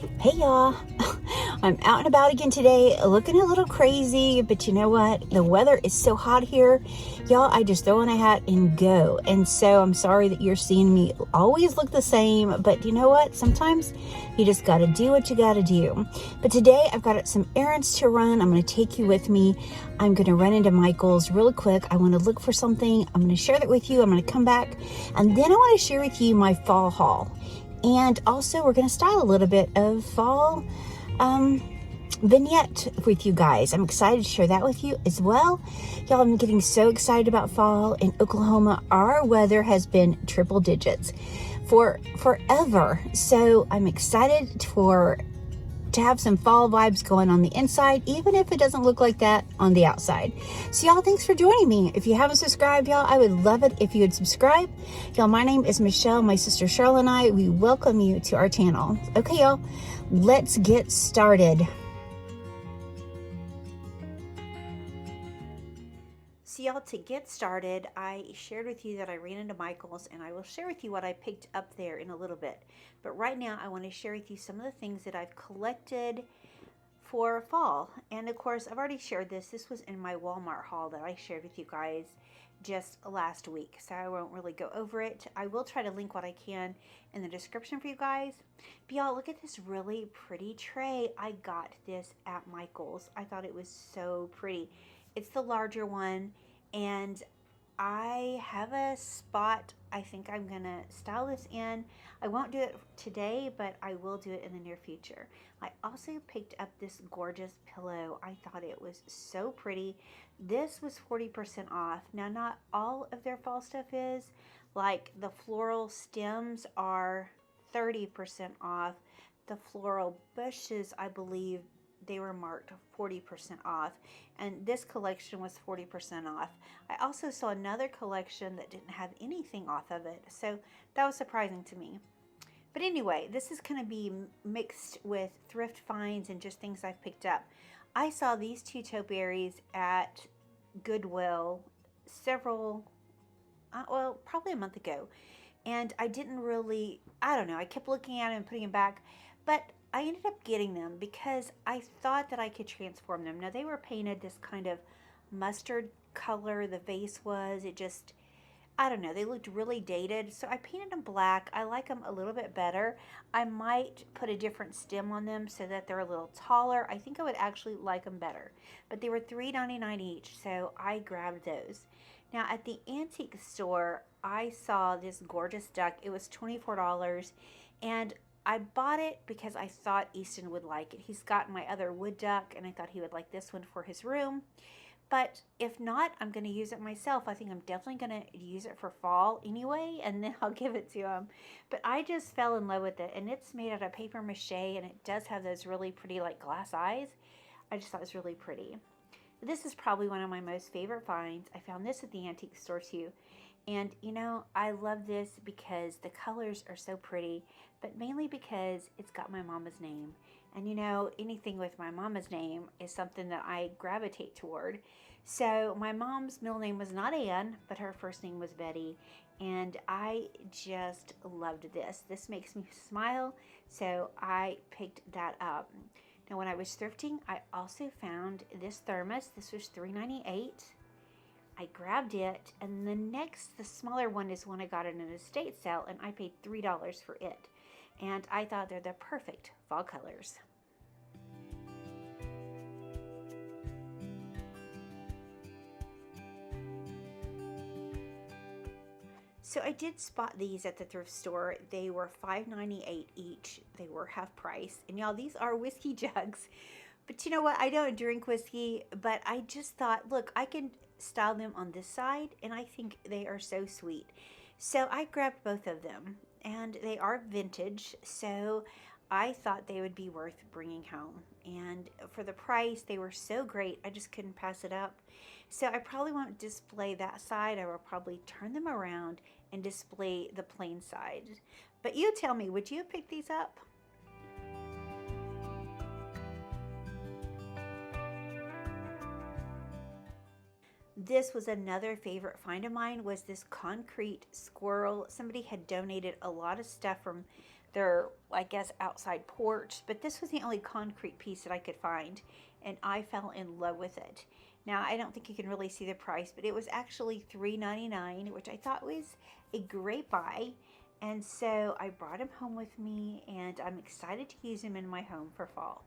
Hey y'all, I'm out and about again today, looking a little crazy, but you know what? The weather is so hot here. Y'all, I just throw on a hat and go. And so I'm sorry that you're seeing me always look the same, but you know what? Sometimes you just gotta do what you gotta do. But today I've got some errands to run. I'm gonna take you with me. I'm gonna run into Michael's really quick. I wanna look for something. I'm gonna share that with you. I'm gonna come back and then I wanna share with you my fall haul. And also, we're going to style a little bit of fall vignette with you guys. I'm excited to share that with you as well. Y'all, I'm getting so excited about fall. In Oklahoma, our weather has been triple digits for forever. So I'm excited to have some fall vibes going on the inside, even if it doesn't look like that on the outside. So y'all, thanks for joining me. If you haven't subscribed, y'all, I would love it if you would subscribe. Y'all, my name is Michelle. My sister Cheryl and I, we welcome you to our channel. Okay, y'all, let's get started. So y'all, to get started, I shared with you that I ran into Michael's, and I will share with you what I picked up there in a little bit. But right now, I want to share with you some of the things that I've collected for fall. And of course, I've already shared this. This was in my Walmart haul that I shared with you guys just last week, so I won't really go over it. I will try to link what I can in the description for you guys. But y'all, look at this really pretty tray. I got this at Michael's. I thought it was so pretty. It's the larger one, and I have a spot I think I'm gonna style this in. I won't do it today, but I will do it in the near future. I also picked up this gorgeous pillow. I thought it was so pretty. This was 40% off. Now, not all of their fall stuff is. Like the floral stems are 30% off. The floral bushes, I believe, they were marked 40% off, and this collection was 40% off. I also saw another collection that didn't have anything off of it, so that was surprising to me. But anyway, this is going to be mixed with thrift finds and just things I've picked up. I saw these two topiaries at Goodwill probably a month ago, and I didn't really, I don't know, I kept looking at them and putting them back, but I ended up getting them because I thought that I could transform them. Now, they were painted this kind of mustard color, the vase was. It just, I don't know, they looked really dated, so I painted them black. I like them a little bit better. I might put a different stem on them so that they're a little taller. I think I would actually like them better. But they were $3.99 each, so I grabbed those. Now, at the antique store, I saw this gorgeous duck. It was $24, and I bought it because I thought Easton would like it. He's got my other wood duck, and I thought he would like this one for his room. But if not, I'm going to use it myself. I think I'm definitely going to use it for fall anyway, and then I'll give it to him. But I just fell in love with it, and it's made out of paper mache, and it does have those really pretty like glass eyes. I just thought it was really pretty. This is probably one of my most favorite finds. I found this at the antique store too. And you know, I love this because the colors are so pretty, but mainly because it's got my mama's name. And you know, anything with my mama's name is something that I gravitate toward. So my mom's middle name was not Ann, but her first name was Betty. And I just loved this. This makes me smile, so I picked that up. Now, when I was thrifting, I also found this thermos. This was $3.98. I grabbed it, and the smaller one is one I got at an estate sale, and I paid $3 for it. And I thought they're the perfect fall colors. So I did spot these at the thrift store. They were $5.98 each. They were half price. And y'all, these are whiskey jugs. But you know what? I don't drink whiskey, but I just thought, look, I can style them on this side, and I think they are so sweet. So I grabbed both of them, and they are vintage, so I thought they would be worth bringing home. And for the price, they were so great, I just couldn't pass it up. So I probably won't display that side. I will probably turn them around and display the plain side. But you tell me, would you have picked these up? This was another favorite find of mine, was this concrete squirrel. Somebody had donated a lot of stuff from their, I guess, outside porch. But this was the only concrete piece that I could find, and I fell in love with it. Now, I don't think you can really see the price, but it was actually $3.99, which I thought was a great buy. And so I brought him home with me, and I'm excited to use him in my home for fall.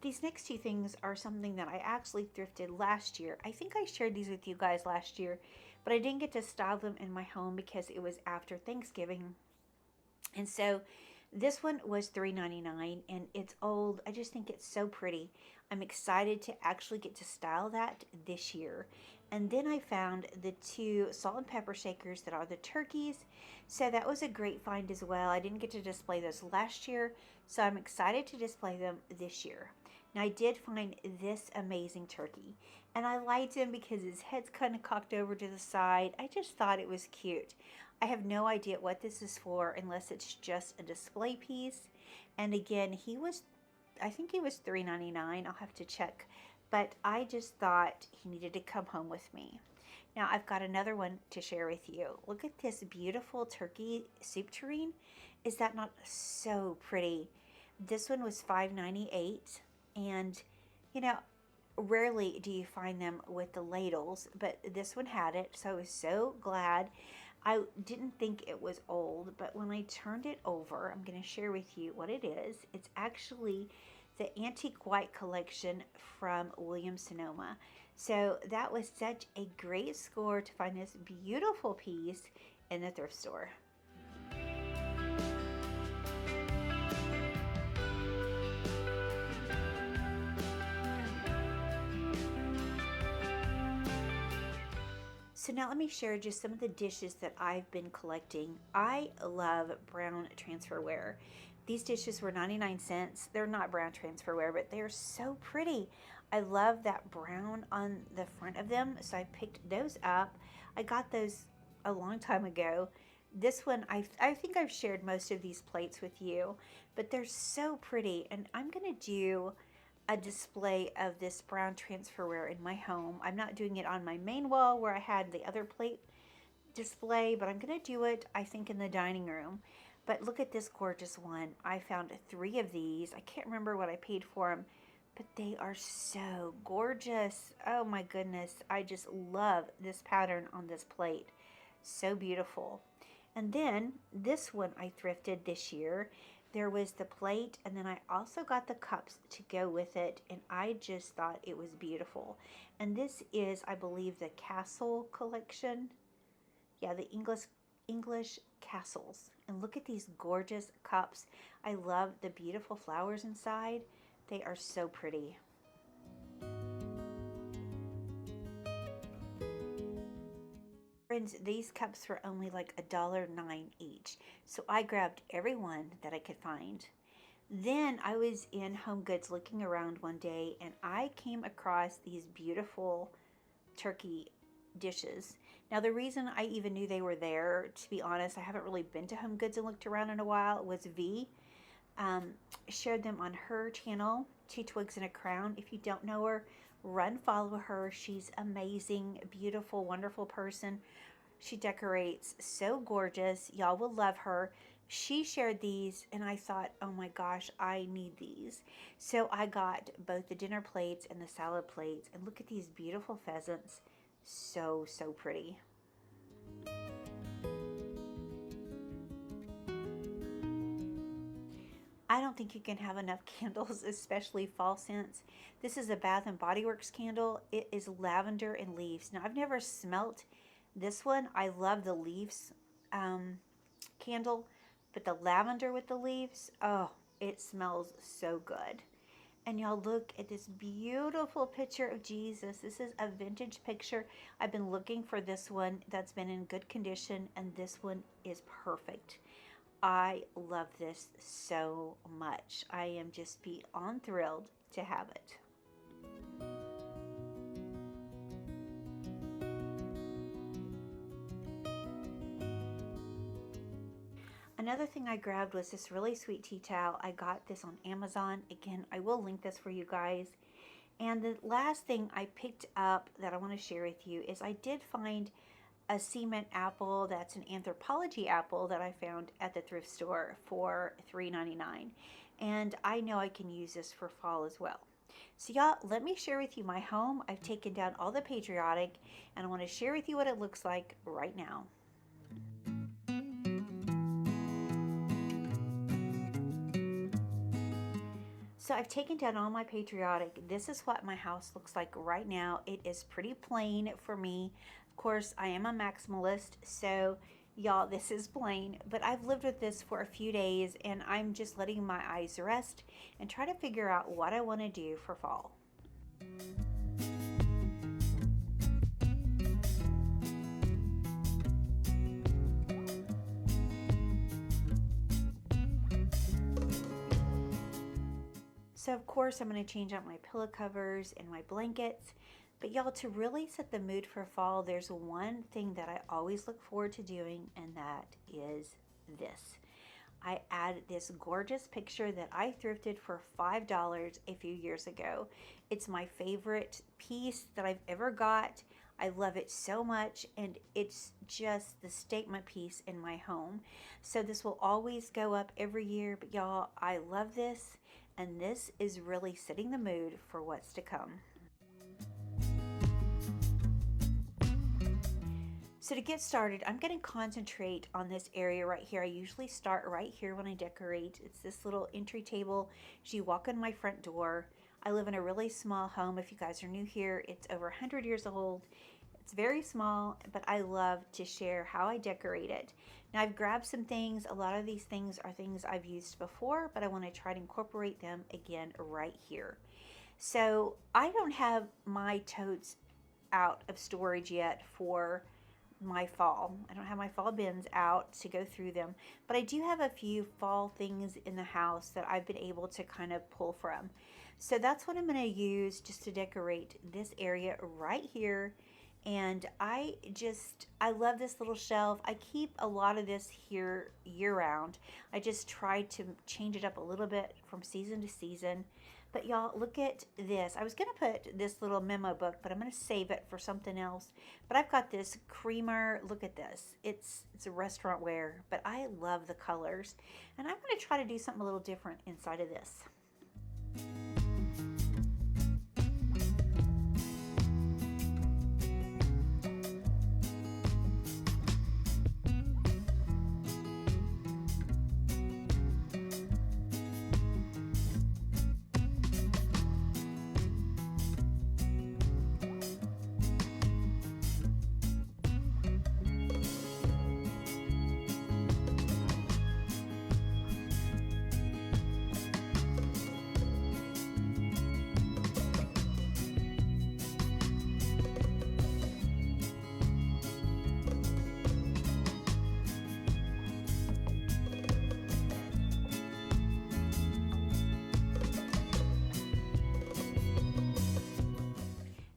These next two things are something that I actually thrifted last year. I think I shared these with you guys last year, but I didn't get to style them in my home because it was after Thanksgiving. And so this one was $3.99 and it's old. I just think it's so pretty. I'm excited to actually get to style that this year. And then I found the two salt and pepper shakers that are the turkeys. So that was a great find as well. I didn't get to display those last year, so I'm excited to display them this year. Now I did find this amazing turkey, and I liked him because his head's kind of cocked over to the side. I just thought it was cute. I have no idea what this is for unless it's just a display piece. And again, I think he was $3.99. I'll have to check. But I just thought he needed to come home with me. Now I've got another one to share with you. Look at this beautiful turkey soup tureen. Is that not so pretty? This one was $5.98. And, you know, rarely do you find them with the ladles, but this one had it. So I was so glad. I didn't think it was old, but when I turned it over, I'm going to share with you what it is. It's actually the Antique White collection from Williams-Sonoma. So that was such a great score to find this beautiful piece in the thrift store. So now let me share just some of the dishes that I've been collecting. I love brown transferware. These dishes were 99 cents. They're not brown transferware, but they're so pretty. I love that brown on the front of them, so I picked those up. I got those a long time ago. This one, I think I've shared most of these plates with you, but they're so pretty, and I'm going to do a display of this brown transferware in my home. I'm not doing it on my main wall where I had the other plate display, but I'm going to do it, I think, in the dining room. But look at this gorgeous one. I found 3 of these. I can't remember what I paid for them, but they are so gorgeous. Oh my goodness. I just love this pattern on this plate. So beautiful. And then this one I thrifted this year. There was the plate, and then I also got the cups to go with it, and I just thought it was beautiful. And this is, I believe, the Castle collection. Yeah, the English castles. And look at these gorgeous cups. I love the beautiful flowers inside. They are so pretty. Friends, these cups were only like $1.09 each. So I grabbed every one that I could find. Then I was in Home Goods looking around one day, and I came across these beautiful turkey dishes. Now the reason I even knew they were there, to be honest, I haven't really been to Home Goods and looked around in a while, was V. Shared them on her channel, 2 Twigs and a Crown. If you don't know her, run follow her. She's amazing, beautiful, wonderful person. She decorates so gorgeous. Y'all will love her. She shared these, and I thought, oh my gosh, I need these. So I got both the dinner plates and the salad plates, and look at these beautiful pheasants. So, so pretty. I don't think you can have enough candles, especially fall scents. This is a Bath and Body Works candle. It is lavender and leaves. Now, I've never smelt this one. I love the leaves candle, but the lavender with the leaves, oh, it smells so good. And y'all look at this beautiful picture of Jesus. This is a vintage picture. I've been looking for this one that's been in good condition, and this one is perfect. I love this so much. I am just beyond thrilled to have it. Another thing I grabbed was this really sweet tea towel. I got this on Amazon. Again, I will link this for you guys. And the last thing I picked up that I want to share with you is I did find a cement apple that's an anthropology apple that I found at the thrift store for $3.99. And I know I can use this for fall as well. So y'all, let me share with you my home. I've taken down all the patriotic and I want to share with you what it looks like right now. So I've taken down all my patriotic. This is what my house looks like right now. It is pretty plain for me. Of course, I am a maximalist, so y'all, this is plain, but I've lived with this for a few days and I'm just letting my eyes rest and try to figure out what I want to do for fall. So of course I'm going to change out my pillow covers and my blankets. But y'all, to really set the mood for fall, there's one thing that I always look forward to doing, and that is this. I added this gorgeous picture that I thrifted for $5 a few years ago. It's my favorite piece that I've ever got. I love it so much, and it's just the statement piece in my home. So this will always go up every year, but y'all, I love this, and this is really setting the mood for what's to come. So to get started, I'm going to concentrate on this area right here. I usually start right here when I decorate. It's this little entry table as you walk in my front door. I live in a really small home. If you guys are new here, it's over 100 years old. It's very small, but I love to share how I decorate it. Now I've grabbed some things. A lot of these things are things I've used before, but I want to try to incorporate them again right here. So I don't have my totes out of storage yet for my fall. I don't have my fall bins out to go through them, but I do have a few fall things in the house that I've been able to kind of pull from. So that's what I'm going to use just to decorate this area right here. And I love this little shelf. I keep a lot of this here year round. I just try to change it up a little bit from season to season. But y'all, look at this. I was going to put this little memo book, but I'm going to save it for something else. But I've got this creamer. Look at this. It's a restaurant wear, but I love the colors. And I'm going to try to do something a little different inside of this.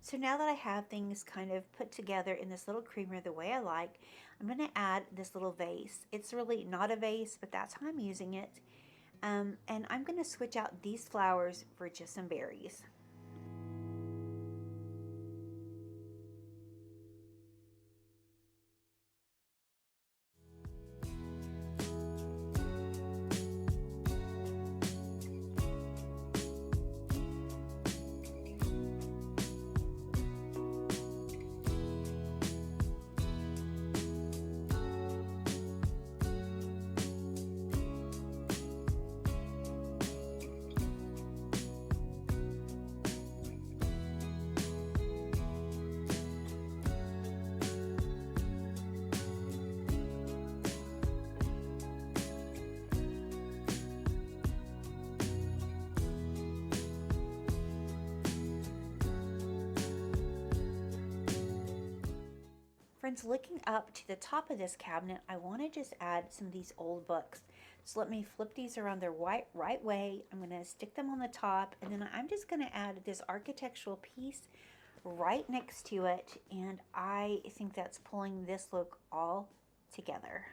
So now that I have things kind of put together in this little creamer the way I like, I'm going to add this little vase. It's really not a vase, but that's how I'm using it. And I'm going to switch out these flowers for just some berries. Friends, looking up to the top of this cabinet, I want to just add some of these old books. So let me flip these around their right way. I'm going to stick them on the top, and then I'm just going to add this architectural piece right next to it, and I think that's pulling this look all together.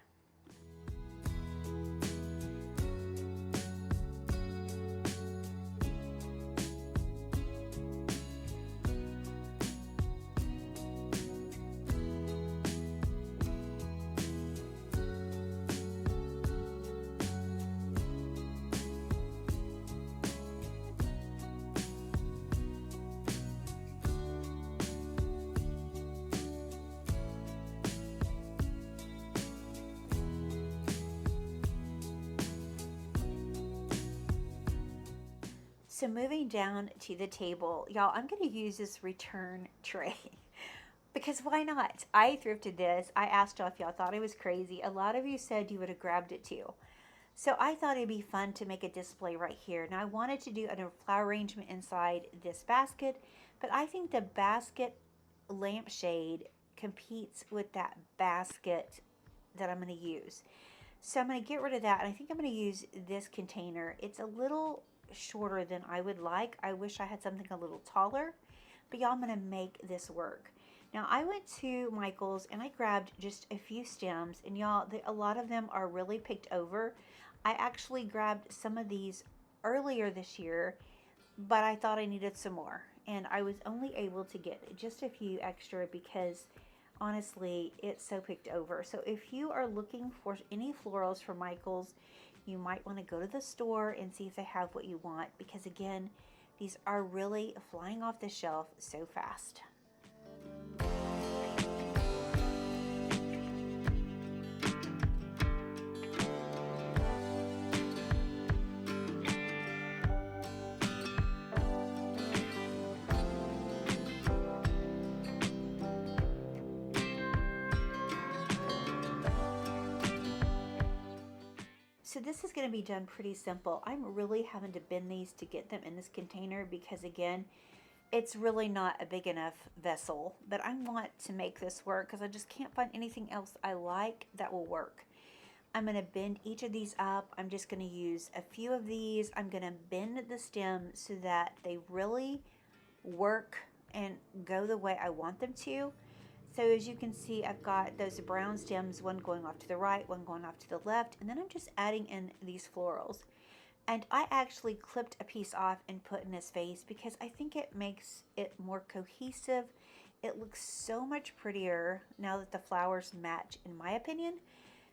So moving down to the table, y'all, I'm going to use this return tray because why not? I thrifted this. I asked y'all if y'all thought it was crazy. A lot of you said you would have grabbed it too. So I thought it'd be fun to make a display right here. Now I wanted to do a flower arrangement inside this basket, but I think the basket lampshade competes with that basket that I'm going to use. So I'm going to get rid of that, and I think I'm going to use this container. It's a little shorter than I would like. I wish I had something a little taller, but y'all, I'm going to make this work. Now I went to Michael's and I grabbed just a few stems, and y'all, a lot of them are really picked over. I actually grabbed some of these earlier this year, but I thought I needed some more, and I was only able to get just a few extra because honestly it's so picked over. So if you are looking for any florals for Michael's, you might want to go to the store and see if they have what you want, because again, these are really flying off the shelf so fast. So this is going to be done pretty simple. I'm really having to bend these to get them in this container because again, it's really not a big enough vessel, but I want to make this work because I just can't find anything else I like that will work. I'm going to bend each of these up. I'm just going to use a few of these. I'm going to bend the stem so that they really work and go the way I want them to. So as you can see, I've got those brown stems, one going off to the right, one going off to the left, and then I'm just adding in these florals. And I actually clipped a piece off and put in his face because I think it makes it more cohesive. It looks so much prettier now that the flowers match, in my opinion.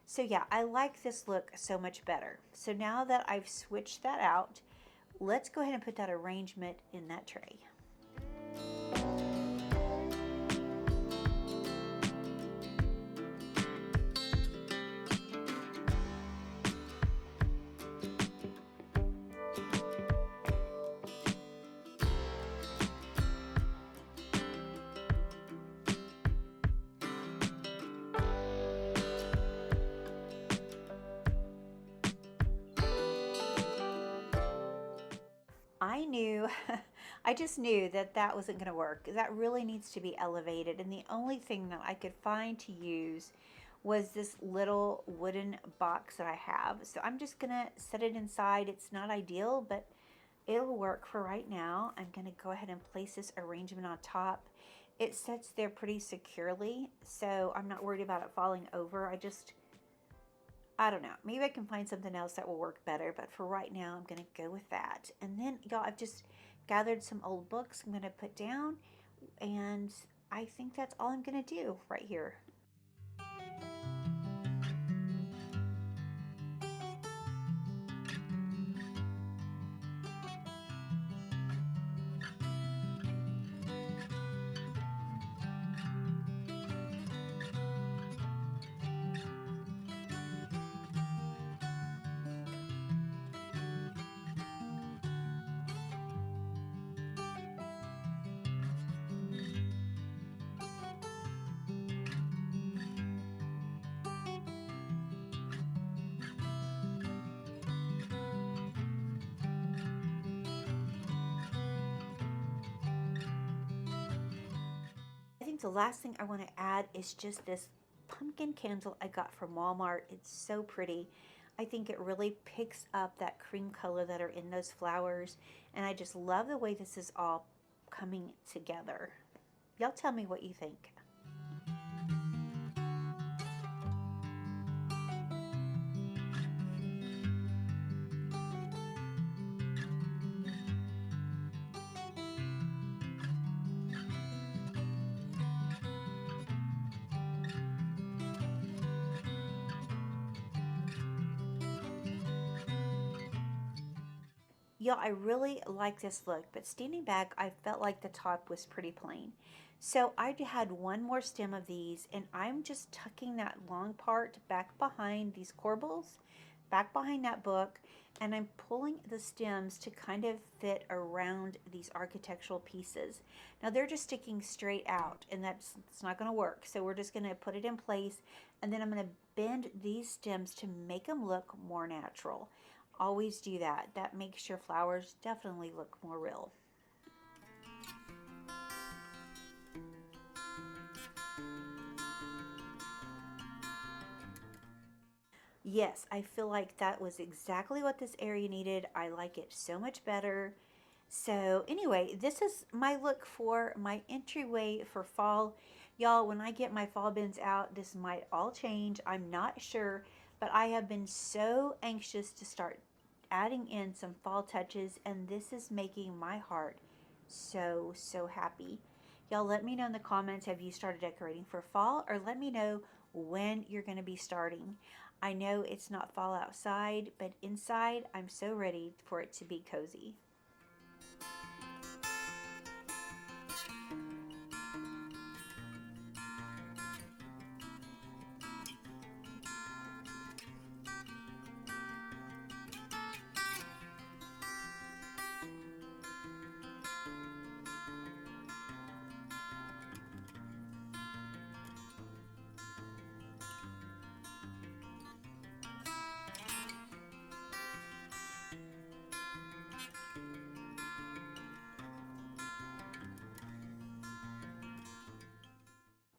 So yeah, I like this look so much better. So now that I've switched that out, let's go ahead and put that arrangement in that tray. I knew, I just knew that that wasn't going to work. That really needs to be elevated. And the only thing that I could find to use was this little wooden box that I have. So I'm just going to set it inside. It's not ideal, but it'll work for right now. I'm going to go ahead and place this arrangement on top. It sits there pretty securely, so I'm not worried about it falling over. I don't know. Maybe I can find something else that will work better, but for right now, I'm going to go with that. And then, y'all, I've just gathered some old books I'm going to put down, and I think that's all I'm going to do right here. I think the last thing I want to add is just this pumpkin candle I got from Walmart. It's so pretty. I think it really picks up that cream color that are in those flowers, and I just love the way this is all coming together. Y'all tell me what you think. Yeah, I really like this look, but standing back, I felt like the top was pretty plain. So I had one more stem of these, and I'm just tucking that long part back behind these corbels back behind that book, and I'm pulling the stems to kind of fit around these architectural pieces. Now they're just sticking straight out, and it's not going to work. So we're just going to put it in place, and then I'm going to bend these stems to make them look more natural. Always do that. That makes your flowers definitely look more real. Yes, I feel like that was exactly what this area needed. I like it so much better. So anyway, this is my look for my entryway for fall. Y'all, when I get my fall bins out, this might all change. I'm not sure, but I have been so anxious to start adding in some fall touches, and this is making my heart so, so happy. Y'all, let me know in the comments, have you started decorating for fall, or let me know when you're going to be starting. I know it's not fall outside, but inside, I'm so ready for it to be cozy.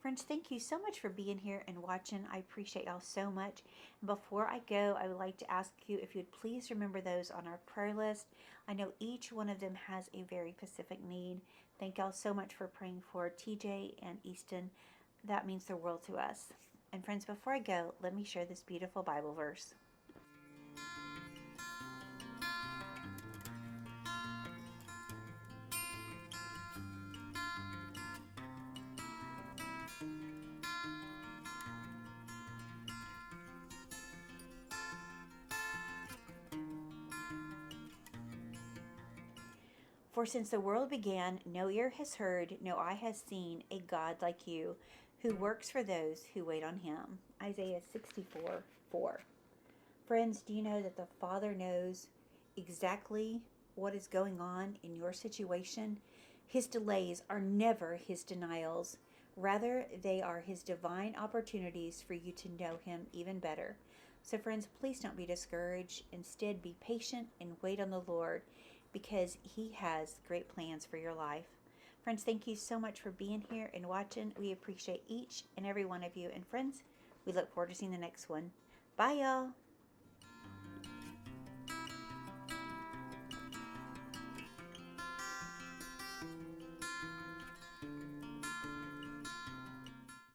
Friends, thank you so much for being here and watching. I appreciate y'all so much. And before I go, I would like to ask you if you'd please remember those on our prayer list. I know each one of them has a very specific need. Thank y'all so much for praying for TJ and Easton. That means the world to us. And friends, before I go, let me share this beautiful Bible verse. For since the world began, no ear has heard, no eye has seen a God like you, who works for those who wait on him. Isaiah 64:4. Friends, do you know that the Father knows exactly what is going on in your situation? His delays are never his denials. Rather, they are his divine opportunities for you to know him even better. So, friends, please don't be discouraged. Instead, be patient and wait on the Lord because he has great plans for your life. Friends, thank you so much for being here and watching. We appreciate each and every one of you. And, friends, we look forward to seeing the next one. Bye, y'all.